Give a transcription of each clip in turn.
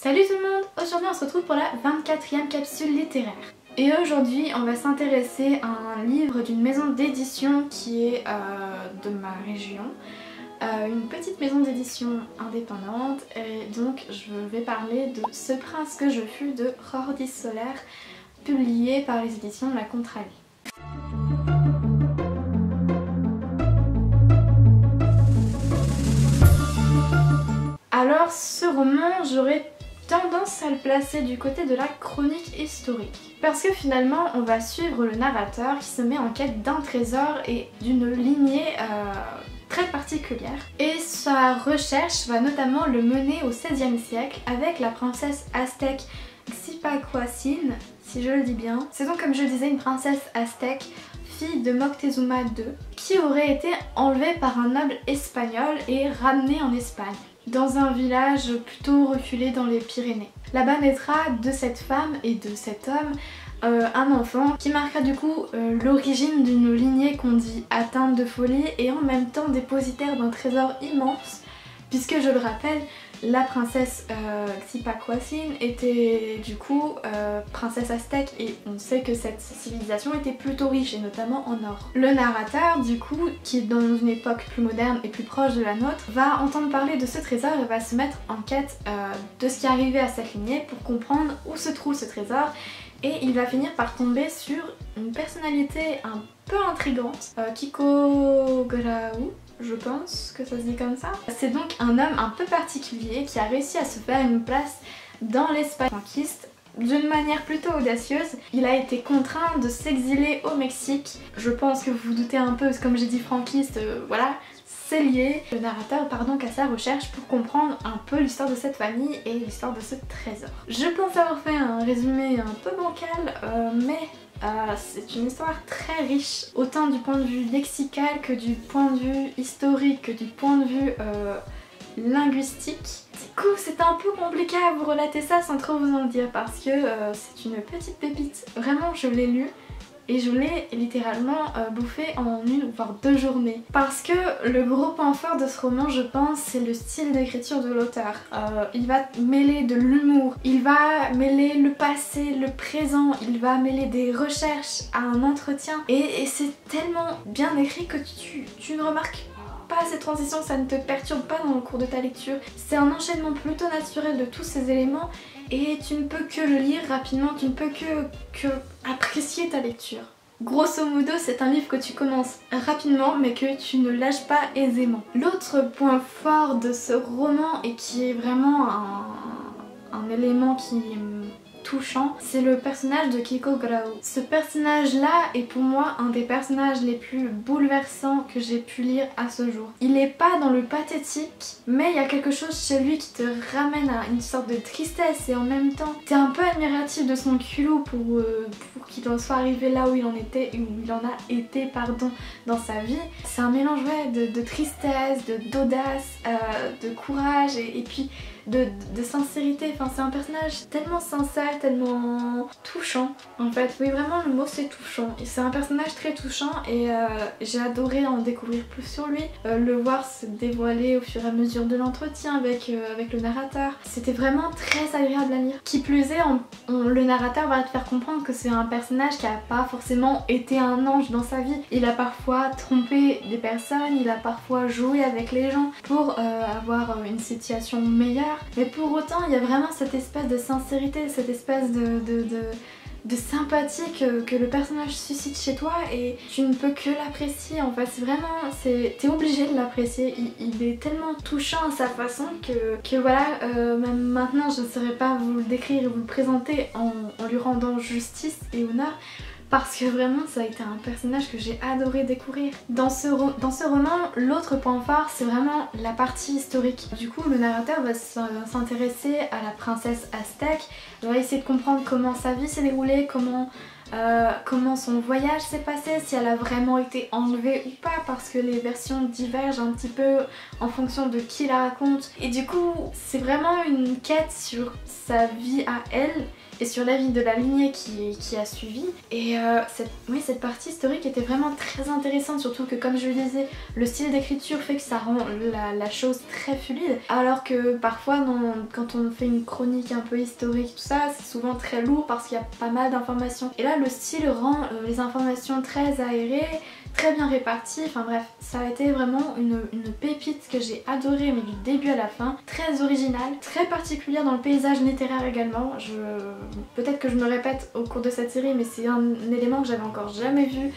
Salut tout le monde! Aujourd'hui on se retrouve pour la 24e capsule littéraire. Et aujourd'hui on va s'intéresser à un livre d'une maison d'édition qui est de ma région. Une petite maison d'édition indépendante, et donc je vais parler de Ce prince que je fus de Jordi Soler, publié par les éditions La Contrarie. Alors ce roman, j'aurais tendance à le placer du côté de la chronique historique. Parce que finalement, on va suivre le narrateur qui se met en quête d'un trésor et d'une lignée très particulière. Et sa recherche va notamment le mener au XVIe siècle avec la princesse aztèque Xipaquatzin, si je le dis bien. C'est donc, comme je le disais, une princesse aztèque, fille de Moctezuma II, qui aurait été enlevée par un noble espagnol et ramenée en Espagne, dans un village plutôt reculé dans les Pyrénées. Là-bas naîtra de cette femme et de cet homme un enfant qui marquera du coup l'origine d'une lignée qu'on dit atteinte de folie et en même temps dépositaire d'un trésor immense, puisque je le rappelle, la princesse Xipaquatzin était du coup princesse aztèque et on sait que cette civilisation était plutôt riche et notamment en or. Le narrateur du coup, qui est dans une époque plus moderne et plus proche de la nôtre, va entendre parler de ce trésor et va se mettre en quête de ce qui est arrivé à cette lignée pour comprendre où se trouve ce trésor, et il va finir par tomber sur une personnalité un peu intrigante, Kiko Grau. Je pense que ça se dit comme ça. C'est donc un homme un peu particulier qui a réussi à se faire une place dans l'Espagne franquiste d'une manière plutôt audacieuse. Il a été contraint de s'exiler au Mexique. Je pense que vous vous doutez un peu, comme j'ai dit franquiste, voilà, c'est lié. Le narrateur part donc à sa recherche pour comprendre un peu l'histoire de cette famille et l'histoire de ce trésor. Je pense avoir fait un résumé un peu bancal, mais c'est une histoire très riche, autant du point de vue lexical que du point de vue historique, que du point de vue linguistique. Du coup, c'est un peu compliqué à vous relater ça sans trop vous en dire parce que c'est une petite pépite. Vraiment, je l'ai lu et je l'ai littéralement bouffé en une voire 2 journées. Parce que le gros point fort de ce roman, je pense, c'est le style d'écriture de l'auteur. Il va mêler de l'humour, il va mêler le passé, le présent, il va mêler des recherches à un entretien. Et c'est tellement bien écrit que tu ne remarques pas ces transitions, ça ne te perturbe pas dans le cours de ta lecture. C'est un enchaînement plutôt naturel de tous ces éléments et tu ne peux que le lire rapidement, tu ne peux que apprécier ta lecture. Grosso modo, c'est un livre que tu commences rapidement mais que tu ne lâches pas aisément. L'autre point fort de ce roman et qui est vraiment un élément qui est touchant, c'est le personnage de Kiko Grau. Ce personnage là est pour moi un des personnages les plus bouleversants que j'ai pu lire à ce jour. Il est pas dans le pathétique, mais il y a quelque chose chez lui qui te ramène à une sorte de tristesse et en même temps t'es un peu admiratif de son culot pour qu'il en soit arrivé là où il en a été dans sa vie. C'est un mélange de tristesse, d'audace, de courage et puis de sincérité. Enfin, c'est un personnage tellement sincère, tellement touchant en fait. Oui, vraiment le mot c'est touchant. C'est un personnage très touchant et j'ai adoré en découvrir plus sur lui, le voir se dévoiler au fur et à mesure de l'entretien avec le narrateur. C'était vraiment très agréable à lire. Qui plus est, le narrateur va te faire comprendre que c'est un personnage qui a pas forcément été un ange dans sa vie. Il a parfois trompé des personnes, il a parfois joué avec les gens pour avoir une situation meilleure. Mais pour autant, il y a vraiment cette espèce de sincérité, cette espèce de sympathie que le personnage suscite chez toi et tu ne peux que l'apprécier en fait. C'est vraiment, t'es obligé de l'apprécier. Il est tellement touchant à sa façon que voilà, même maintenant je ne saurais pas vous le décrire et vous le présenter en lui rendant justice et honneur. Parce que vraiment ça a été un personnage que j'ai adoré découvrir. Dans ce roman, l'autre point fort c'est vraiment la partie historique. Du coup le narrateur va s'intéresser à la princesse aztèque, va essayer de comprendre comment sa vie s'est déroulée, comment comment son voyage s'est passé, si elle a vraiment été enlevée ou pas, parce que les versions divergent un petit peu en fonction de qui la raconte. Et du coup c'est vraiment une quête sur sa vie à elle et sur la vie de la lignée qui a suivi. Et cette partie historique était vraiment très intéressante, surtout que comme je le disais, le style d'écriture fait que ça rend la chose très fluide, alors que parfois quand on fait une chronique un peu historique, tout ça, c'est souvent très lourd parce qu'il y a pas mal d'informations. Et là le style rend les informations très aérées, très bien réparties, enfin bref, ça a été vraiment une pépite que j'ai adorée, mais du début à la fin, très originale, très particulière dans le paysage littéraire également. Peut-être que je me répète au cours de cette série, mais c'est un élément que j'avais encore jamais vu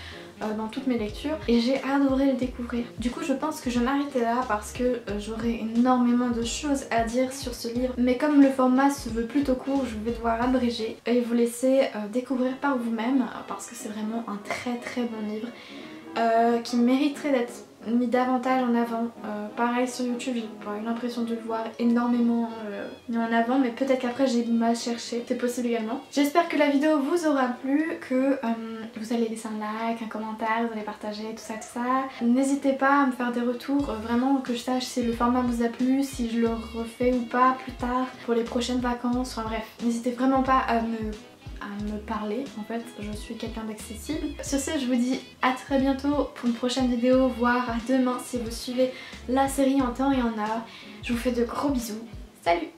dans toutes mes lectures et j'ai adoré le découvrir. Du coup je pense que je vais m'arrêter là parce que j'aurai énormément de choses à dire sur ce livre, mais comme le format se veut plutôt court, je vais devoir abréger et vous laisser découvrir par vous-même, parce que c'est vraiment un très bon livre qui mériterait d'être mis davantage en avant. Pareil sur YouTube, j'ai pas eu l'impression de le voir énormément mis en avant, mais peut-être qu'après j'ai mal cherché, c'est possible également. J'espère que la vidéo vous aura plu, que vous allez laisser un like, un commentaire, vous allez partager, tout ça. N'hésitez pas à me faire des retours, vraiment que je sache si le format vous a plu, si je le refais ou pas plus tard pour les prochaines vacances, enfin bref, n'hésitez vraiment pas à me parler, en fait je suis quelqu'un d'accessible. Sur ce je vous dis à très bientôt pour une prochaine vidéo, voire à demain si vous suivez la série en temps et en heure. Je vous fais de gros bisous, salut!